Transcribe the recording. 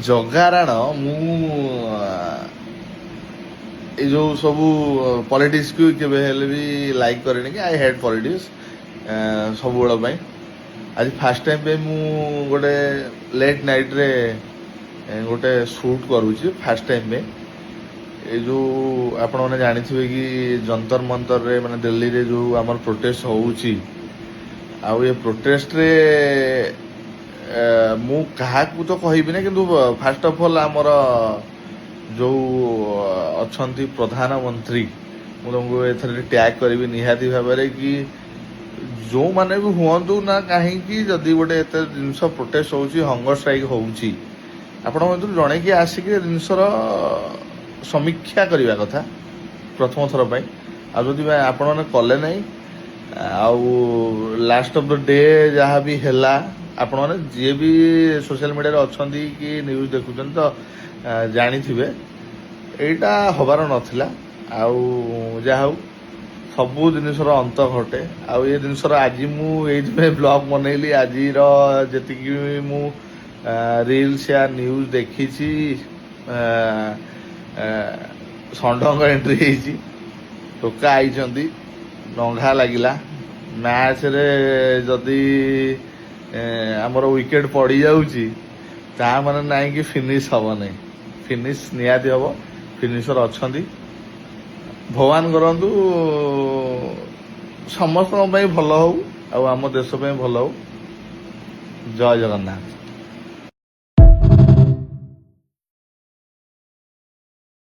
ଜଗାରାଣ ମୁଁ ଏଇ ଯୋଉ ସବୁ ପଲିଟିକ୍ସକୁ କେବେ ହେଲେ ବି ଲାଇକ୍ କରେନି କି ଆଇ ହେଟ୍ ପଲିଟିକ୍ସ ସବୁବେଳ ପାଇଁ। ଆଜି ଫାର୍ଷ୍ଟ ଟାଇମ୍ ପାଇଁ ମୁଁ ଗୋଟେ ଲେଟ୍ ନାଇଟ୍ରେ ଗୋଟେ ସୁଟ୍ କରୁଛି ଫାର୍ଷ୍ଟ ଟାଇମ୍ ପାଇଁ। ଏଇ ଯୋଉ ଆପଣମାନେ ଜାଣିଥିବେ କି ଯନ୍ତର ମନ୍ତରରେ ମାନେ ଦିଲ୍ଲୀରେ ଯୋଉ ଆମର ପ୍ରୋଟେଷ୍ଟ ହେଉଛି, ଆଉ ଏ ପ୍ରୋଟେଷ୍ଟରେ ମୁଁ କାହାକୁ ତ କହିବିନି, କିନ୍ତୁ ଫାର୍ଷ୍ଟ ଅଫ୍ ଅଲ୍ ଆମର ଯୋଉ ଅଛନ୍ତି ପ୍ରଧାନମନ୍ତ୍ରୀ, ମୁଁ ତାଙ୍କୁ ଏଥର ଟ୍ୟାଗ୍ କରିବି ନିହାତି ଭାବରେ କି ଯେଉଁମାନେ ବି ହୁଅନ୍ତୁ ନା କାହିଁକି, ଯଦି ଗୋଟେ ଏତେ ଜିନିଷ ପ୍ରୋଟେଷ୍ଟ ହେଉଛି, ହଙ୍ଗର ଷ୍ଟ୍ରାଇକ୍ ହେଉଛି, ଆପଣଙ୍କ ଭିତରୁ ଜଣେ କିଏ ଆସିକି ଏ ଜିନିଷର ସମୀକ୍ଷା କରିବା କଥା ପ୍ରଥମ ଥର ପାଇଁ। ଆଉ ଯଦି ଆପଣମାନେ କଲେ ନାହିଁ, ଆଉ ଲାଷ୍ଟ ଅଫ୍ ଦ ଡେ ଯାହା ବି ହେଲା, ଆପଣମାନେ ଯିଏ ବି ସୋସିଆଲ ମିଡ଼ିଆରେ ଅଛନ୍ତି କି ନ୍ୟୁଜ୍ ଦେଖୁଛନ୍ତି ତ ଜାଣିଥିବେ ଏଇଟା ହବାର ନଥିଲା। ଆଉ ଯାହା ହଉ ସବୁ ଜିନିଷର ଅନ୍ତ ଘଟେ। ଆଉ ଏ ଜିନିଷର ଆଜି ମୁଁ ଏଇଥିପାଇଁ ବ୍ଲଗ୍ ବନେଇଲି, ଆଜିର ଯେତିକି ମୁଁ ରିଲ୍ସ ୟା ନ୍ୟୁଜ୍ ଦେଖିଛି, ଷଣ୍ଢଙ୍କ ଏଣ୍ଟ୍ରି ହେଇଛି, ଟୋକା ଆଇଛନ୍ତି, ଡଙ୍ଗା ଲାଗିଲା। ମ୍ୟାଚ୍ରେ ଯଦି ଆମର ୱିକେଟ୍ ପଡ଼ିଯାଉଛି ତା ମାନେ ନାହିଁ କି ଫିନିସ୍ ହେବ ନାହିଁ, ଫିନିସ୍ ନିହାତି ହେବ। ଫିନିସର ଅଛନ୍ତି, ଭଗବାନ କରନ୍ତୁ ସମସ୍ତଙ୍କ ପାଇଁ ଭଲ ହଉ, ଆଉ ଆମ ଦେଶ ପାଇଁ ଭଲ ହଉ। ଜୟ ଜଗନ୍ନାଥ।